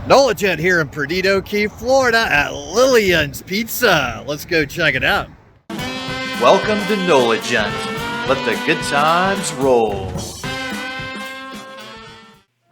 Lillian here in Perdido Key, Florida at Lillian's Pizza. Let's go check it out. Welcome to Lillian. Let the good times roll.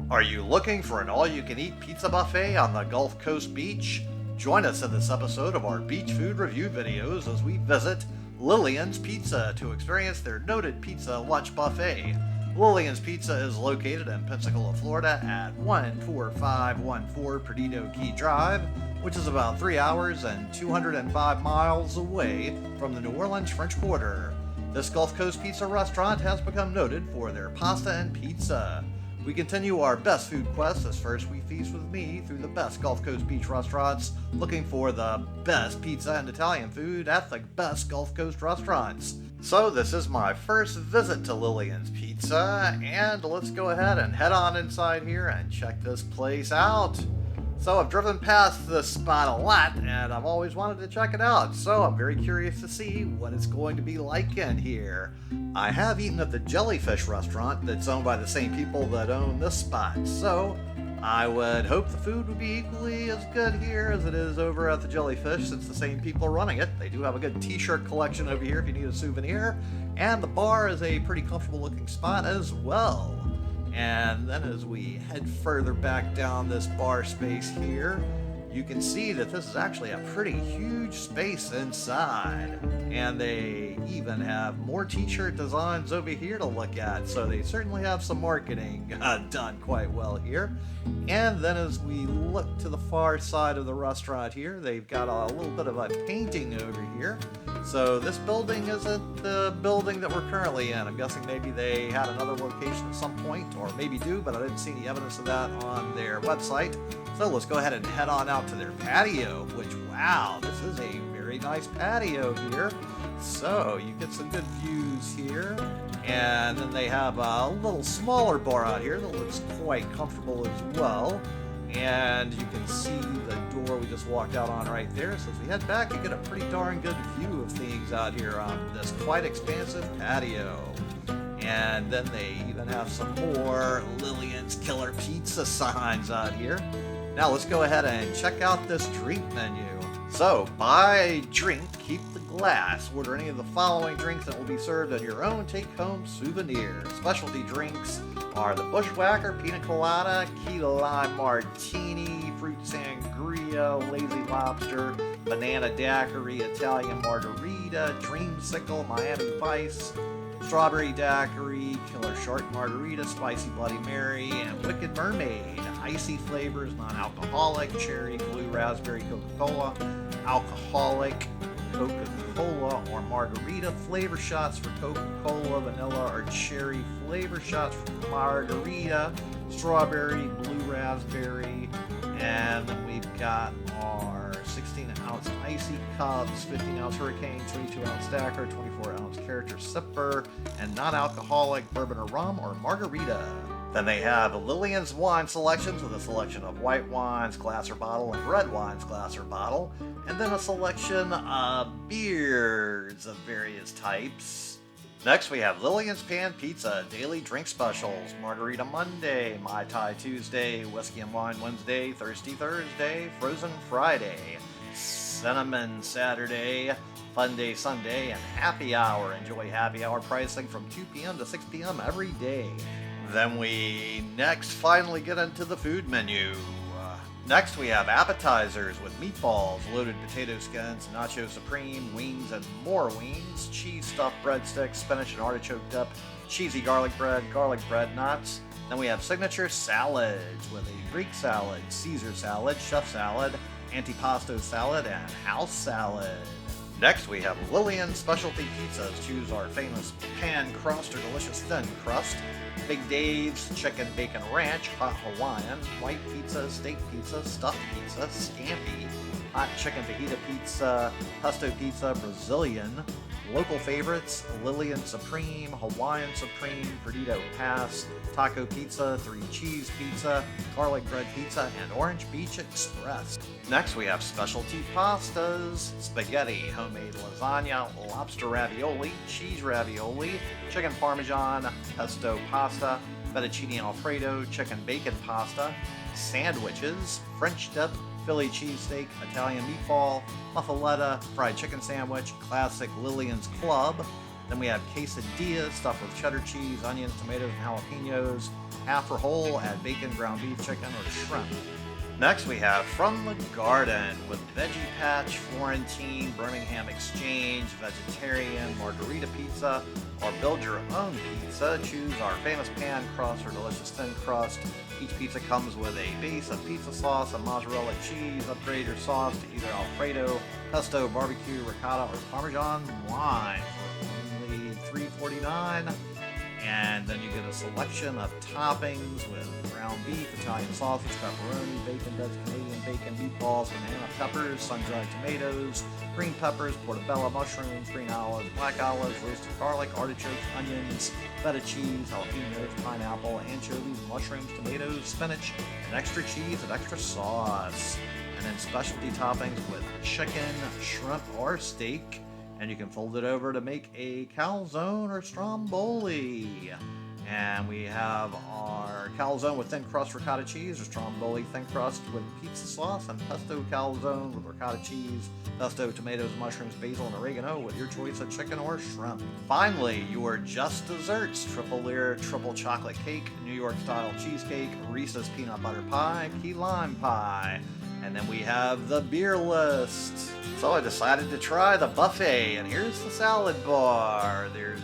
Are you looking for an all-you-can-eat pizza buffet on the Gulf Coast beach? Join us in this episode of our beach food review videos as we visit Lillian's Pizza to experience their noted pizza lunch buffet. Lillian's Pizza is located in Pensacola, Florida at 14514 Perdido Key Drive, which is about 3 hours and 205 miles away from the New Orleans French Quarter. This Gulf Coast pizza restaurant has become noted for their pasta and pizza. We continue our best food quest as first we feast with me through the best Gulf Coast beach restaurants, looking for the best pizza and Italian food at the best Gulf Coast restaurants. So this is my first visit to Lillian's Pizza, and let's go ahead and head on inside here and check this place out. So I've driven past this spot a lot, and I've always wanted to check it out, so I'm very curious to see what it's going to be like in here. I have eaten at the Jellyfish restaurant that's owned by the same people that own this spot, so I would hope the food would be equally as good here as it is over at the Jellyfish, since the same people are running it. They do have a good t-shirt collection over here if you need a souvenir, and the bar is a pretty comfortable looking spot as well. And then as we head further back down this bar space here, you can see that this is actually a pretty huge space inside. And they even have more t-shirt designs over here to look at, so they certainly have some marketing done quite well here. And then as we look to the far side of the restaurant here, they've got a little bit of a painting over here. So this building isn't the building that we're currently in. I'm guessing maybe they had another location at some point, or maybe do, but I didn't see any evidence of that on their website. So let's go ahead and head on out to their patio, which, wow, this is a very nice patio here. So you get some good views here. And then they have a little smaller bar out here that looks quite comfortable as well. And you can see the door we just walked out on right there. So as we head back, you get a pretty darn good view of things out here on this quite expansive patio. And then they even have some more Lillian's Killer Pizza signs out here. Now let's go ahead and check out this drink menu. So, buy drink, keep the glass. Order any of the following drinks that will be served as your own take-home souvenir. Specialty drinks are the Bushwhacker, Pina Colada, Key Lime Martini, Fruit Sangria, Lazy Lobster, Banana Daiquiri, Italian Margarita, Dreamsicle, Miami Vice, Strawberry Daiquiri, Killer Shark Margarita, Spicy Bloody Mary, and Wicked Mermaid. Icy flavors, non-alcoholic, cherry, blue, raspberry, Coca-Cola, alcoholic, Coca-Cola or margarita, flavor shots for Coca-Cola, vanilla or cherry, flavor shots for margarita, strawberry, blue raspberry, and then we've got our 16-ounce icy cups, 15-ounce hurricane, 22-ounce stacker, 24-ounce character sipper, and non-alcoholic bourbon or rum or margarita. Then they have Lillian's wine selections with a selection of white wines, glass or bottle, and red wines, glass or bottle, and then a selection of beers of various types. Next we have Lillian's Pan Pizza, daily drink specials, Margarita Monday, Mai Tai Tuesday, Whiskey and Wine Wednesday, Thirsty Thursday, Frozen Friday, Cinnamon Saturday, Fun Day Sunday, and Happy Hour. Enjoy happy hour pricing from 2 p.m. to 6 p.m. every day. Then we next finally get into the food menu. Next we have appetizers with meatballs, loaded potato skins, nacho supreme, wings and more wings, cheese stuffed breadsticks, spinach and artichoke dip, cheesy garlic bread nuts. Then we have signature salads with a Greek salad, Caesar salad, chef salad, antipasto salad, and house salad. Next we have Lillian specialty pizzas. Choose our famous pan crust or delicious thin crust. Big Dave's Chicken Bacon Ranch, Hot Hawaiian, White Pizza, Steak Pizza, Stuffed Pizza, Scampi, Hot Chicken Fajita Pizza, Pesto Pizza, Brazilian. Local favorites, Lillian Supreme, Hawaiian Supreme, Perdido Pass, Taco Pizza, 3 Cheese Pizza, Garlic Bread Pizza, and Orange Beach Express. Next we have specialty pastas, spaghetti, homemade lasagna, lobster ravioli, cheese ravioli, chicken parmesan, pesto pasta, fettuccine alfredo, chicken bacon pasta, sandwiches, French dip, Philly cheesesteak, Italian meatball, muffaletta, fried chicken sandwich, classic Lillian's Club. Then we have quesadillas stuffed with cheddar cheese, onions, tomatoes, and jalapenos. Half or whole, add bacon, ground beef, chicken, or shrimp. Next we have From the Garden with Veggie Patch, Florentine, Birmingham Exchange, Vegetarian, Margarita Pizza, or build your own pizza. Choose our famous pan crust or delicious thin crust. Each pizza comes with a base of pizza sauce and mozzarella cheese. Upgrade your sauce to either Alfredo, pesto, barbecue, ricotta, or Parmesan wine for only $3.49. And then you get a selection of toppings with ground beef, Italian sausage, pepperoni, bacon bits, Canadian bacon, meatballs, banana peppers, sun-dried tomatoes, green peppers, portobello mushrooms, green olives, black olives, roasted garlic, artichokes, onions, feta cheese, jalapenos, pineapple, anchovies, mushrooms, tomatoes, spinach, and extra cheese and extra sauce. And then specialty toppings with chicken, shrimp, or steak. And you can fold it over to make a calzone or stromboli. And we have our calzone with thin crust ricotta cheese, or stromboli thin crust with pizza sauce, and pesto calzone with ricotta cheese, pesto, tomatoes, mushrooms, basil, and oregano with your choice of chicken or shrimp. Finally, your just desserts: triple layer, triple chocolate cake, New York style cheesecake, Reese's peanut butter pie, key lime pie. And then we have the beer list. So I decided to try the buffet, and here's the salad bar. There's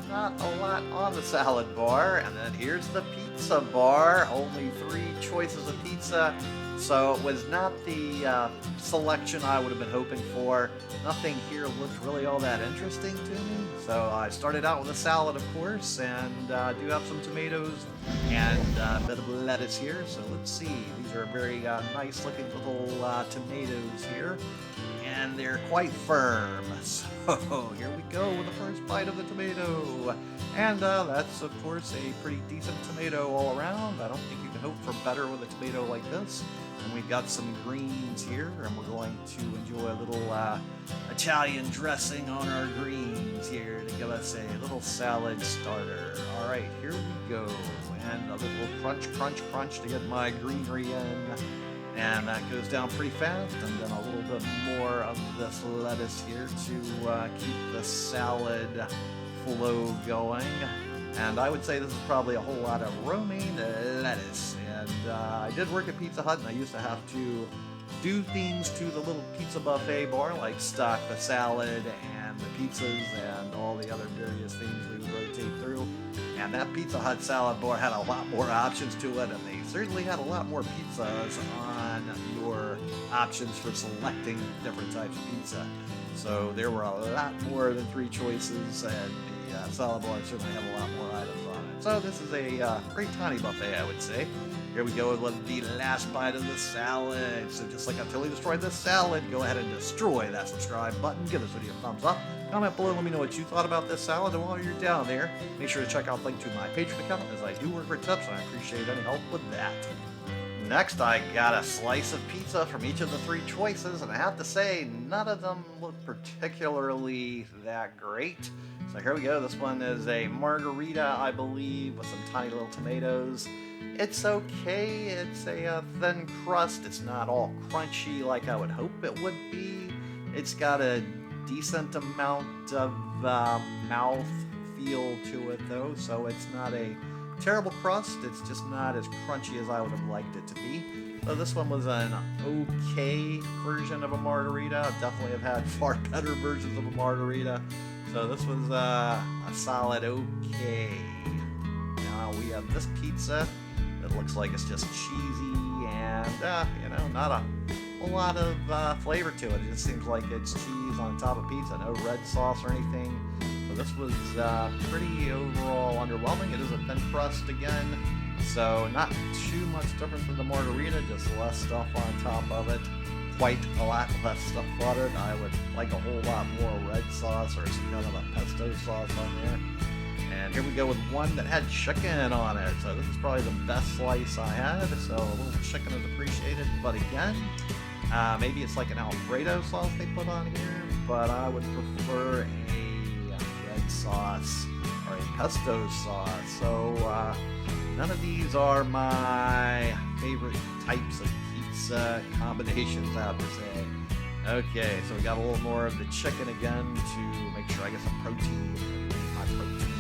not a lot on the salad bar. And then here's the pizza bar. Only 3 choices of pizza. So it was not the selection I would have been hoping for. Nothing here looked really all that interesting to me. So I started out with a salad, of course, and do have some tomatoes and a bit of lettuce here. So let's see. These are very nice looking little tomatoes here. And they're quite firm. So here we go with the first bite of the tomato. And that's, of course, a pretty decent tomato all around. I don't think you can hope for better with a tomato like this. And we've got some greens here, and we're going to enjoy a little Italian dressing on our greens here to give us a little salad starter. All right, here we go. And a little crunch, crunch, crunch to get my greenery in. And that goes down pretty fast, and then a little bit more of this lettuce here to keep the salad flow going. And I would say this is probably a whole lot of romaine lettuce. And I did work at Pizza Hut, and I used to have to do things to the little pizza buffet bar, like stock the salad and the pizzas and all the other various things we would rotate through. And that Pizza Hut salad bar had a lot more options to it, and they certainly had a lot more pizzas on your options for selecting different types of pizza. So there were a lot more than 3 choices, and the salad bar certainly had a lot more items on it. So this is a pretty tiny buffet, I would say. Here we go with the last bite of the salad. So just like until we destroyed this salad, go ahead and destroy that subscribe button. Give this video a thumbs up. Comment below, let me know what you thought about this salad. And while you're down there, make sure to check out the link to my Patreon account, as I do work for tips, and I appreciate any help with that. Next, I got a slice of pizza from each of the 3 choices, and I have to say, none of them look particularly that great. So here we go. This one is a margarita, I believe, with some tiny little tomatoes. It's okay. It's a thin crust. It's not all crunchy like I would hope it would be. It's got a decent amount of mouth feel to it, though, so it's not a terrible crust. It's just not as crunchy as I would have liked it to be. So this one was an okay version of a margarita. I definitely have had far better versions of a margarita. So this was a solid okay. Now we have this pizza that looks like it's just cheesy and, not a whole lot of flavor to it. It just seems like it's cheese on top of pizza, no red sauce or anything. So this was pretty overall underwhelming. It is a thin crust again, so not too much different from the margarita, just less stuff on top of it. Quite a lot less stuff on it. I would like a whole lot more red sauce or some kind of a pesto sauce on there. And here we go with one that had chicken on it. So this is probably the best slice I had. So a little chicken is appreciated, but again, maybe it's like an Alfredo sauce they put on here, but I would prefer a red sauce or a pesto sauce. So none of these are my favorite types of pizza combinations, I have to say. Okay, so we got a little more of the chicken again to make sure I get some protein. My protein,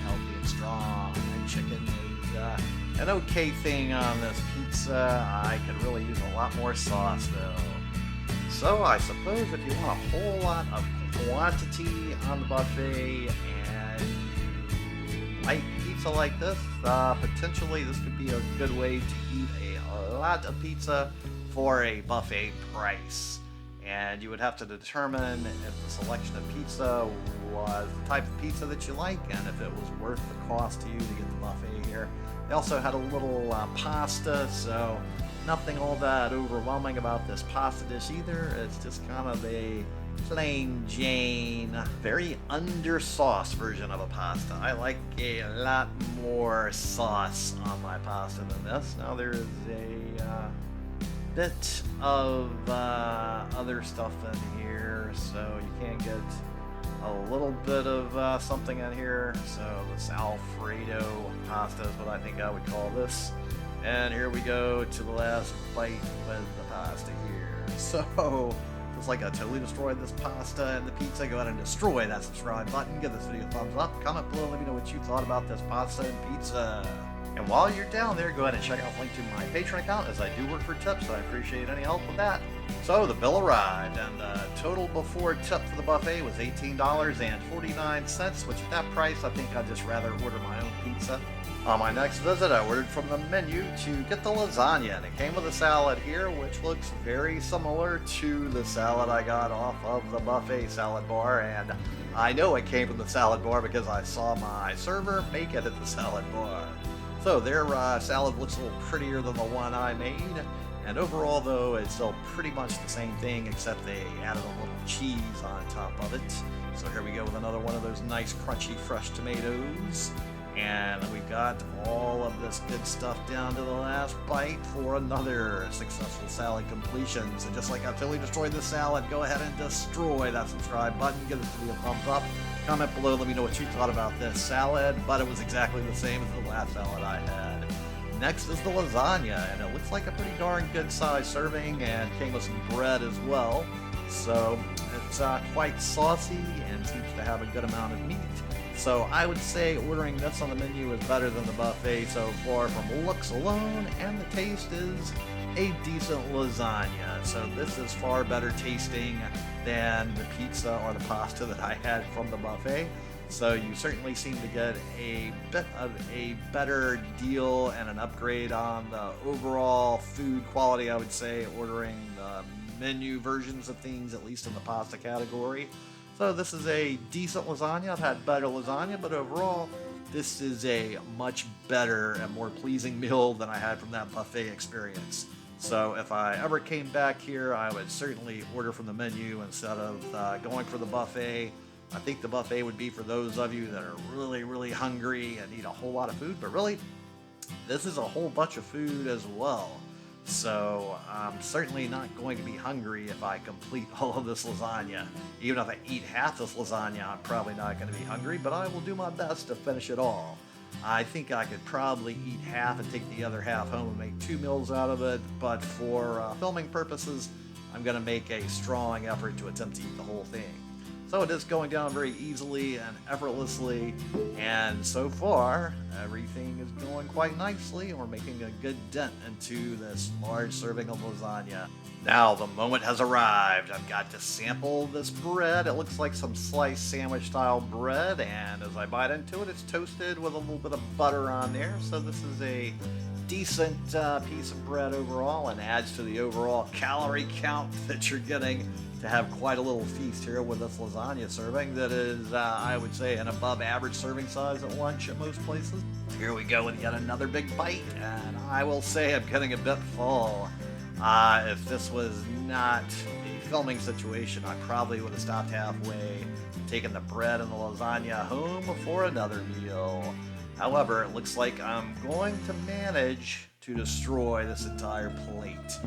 healthy and strong. And chicken is an okay thing on this pizza. I could really use a lot more sauce though. So I suppose if you want a whole lot of quantity on the buffet and you like pizza like this, potentially this could be a good way to eat a lot of pizza for a buffet price. And you would have to determine if the selection of pizza was the type of pizza that you like and if it was worth the cost to you to get the buffet here. They also had a little pasta, so nothing all that overwhelming about this pasta dish either. It's just kind of a plain Jane, very under-sauced version of a pasta. I like a lot more sauce on my pasta than this. Now there is a bit of other stuff in here, so you can get a little bit of something in here. So this Alfredo pasta is what I think I would call this. And here we go to the last bite with the pasta here. So just like I totally destroyed this pasta and the pizza, go ahead and destroy that subscribe button. Give this video a thumbs up, comment below, let me know what you thought about this pasta and pizza. And while you're down there, go ahead and check out the link to my Patreon account, as I do work for tips, so I appreciate any help with that. So the bill arrived, and the total before tip for the buffet was $18.49, which at that price, I think I'd just rather order my own pizza. On my next visit, I ordered from the menu to get the lasagna, and it came with a salad here, which looks very similar to the salad I got off of the buffet salad bar, and I know it came from the salad bar because I saw my server make it at the salad bar. So their salad looks a little prettier than the one I made, and overall though it's still pretty much the same thing, except they added a little cheese on top of it. So here we go with another one of those nice crunchy fresh tomatoes, and we got all of this good stuff down to the last bite for another successful salad completion. So just like I totally destroyed the salad, go ahead and destroy that subscribe button, give this video a thumbs up. Comment below, let me know what you thought about this salad, but it was exactly the same as the last salad I had. Next is the lasagna, and it looks like a pretty darn good size serving and came with some bread as well. So it's quite saucy and seems to have a good amount of meat. So I would say ordering this on the menu is better than the buffet so far from looks alone, and the taste is a decent lasagna. So this is far better tasting than the pizza or the pasta that I had from the buffet. So you certainly seem to get a bit of a better deal and an upgrade on the overall food quality, I would say, ordering the menu versions of things, at least in the pasta category. So this is a decent lasagna. I've had better lasagna, but overall, this is a much better and more pleasing meal than I had from that buffet experience. So if I ever came back here, I would certainly order from the menu instead of going for the buffet. I think the buffet would be for those of you that are really, really hungry and need a whole lot of food, but really, this is a whole bunch of food as well. So I'm certainly not going to be hungry if I complete all of this lasagna. Even if I eat half this lasagna, I'm probably not going to be hungry, but I will do my best to finish it all. I think I could probably eat half and take the other half home and make 2 meals out of it, but for filming purposes, I'm going to make a strong effort to attempt to eat the whole thing. So it is going down very easily and effortlessly, and so far, everything is going quite nicely. We're making a good dent into this large serving of lasagna. Now the moment has arrived. I've got to sample this bread. It looks like some sliced sandwich style bread, and as I bite into it, it's toasted with a little bit of butter on there. So this is a decent piece of bread overall, and adds to the overall calorie count that you're getting to have quite a little feast here with this lasagna serving that is, I would say, an above average serving size at lunch at most places. Here we go with yet another big bite, and I will say I'm getting a bit full. If this was not a filming situation, I probably would have stopped halfway, taken the bread and the lasagna home for another meal. However, it looks like I'm going to manage to destroy this entire plate,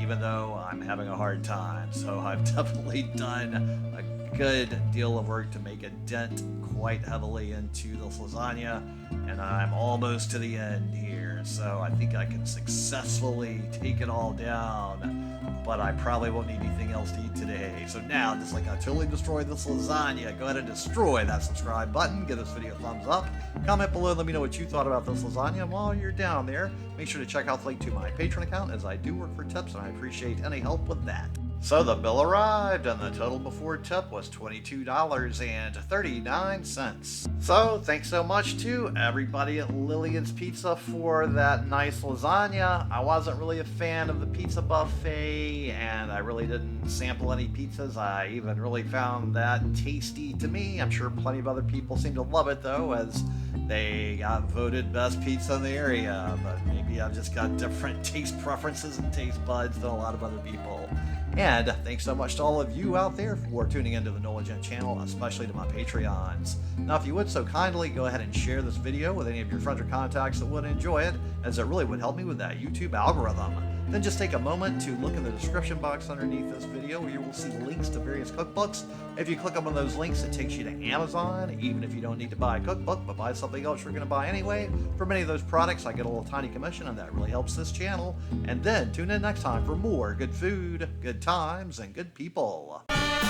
even though I'm having a hard time. So I've definitely done a good deal of work to make a dent quite heavily into this lasagna, and I'm almost to the end here, so I think I can successfully take it all down, but I probably won't need anything else to eat today. So now, just like I totally destroyed this lasagna, go ahead and destroy that subscribe button, give this video a thumbs up, comment below, let me know what you thought about this lasagna, and while you're down there, make sure to check out the link to my Patreon account, as I do work for tips and I appreciate any help with that. So the bill arrived, and the total before tip was $22.39. So thanks so much to everybody at Lillian's Pizza for that nice lasagna. I wasn't really a fan of the pizza buffet, and I really didn't sample any pizzas. I even really found that tasty to me. I'm sure plenty of other people seem to love it though, as they got voted best pizza in the area, but maybe I've just got different taste preferences and taste buds than a lot of other people. And thanks so much to all of you out there for tuning into the Lillian channel, especially to my Patreons. Now, if you would so kindly, go ahead and share this video with any of your friends or contacts that would enjoy it, as it really would help me with that YouTube algorithm. Then just take a moment to look in the description box underneath this video, where you will see links to various cookbooks. If you click on one of those links, it takes you to Amazon, even if you don't need to buy a cookbook, but buy something else you're going to buy anyway. For many of those products, I get a little tiny commission, and that really helps this channel. And then tune in next time for more good food, good times, and good people.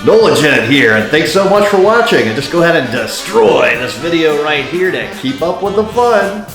Lillian here, and thanks so much for watching, and just go ahead and destroy this video right here to keep up with the fun.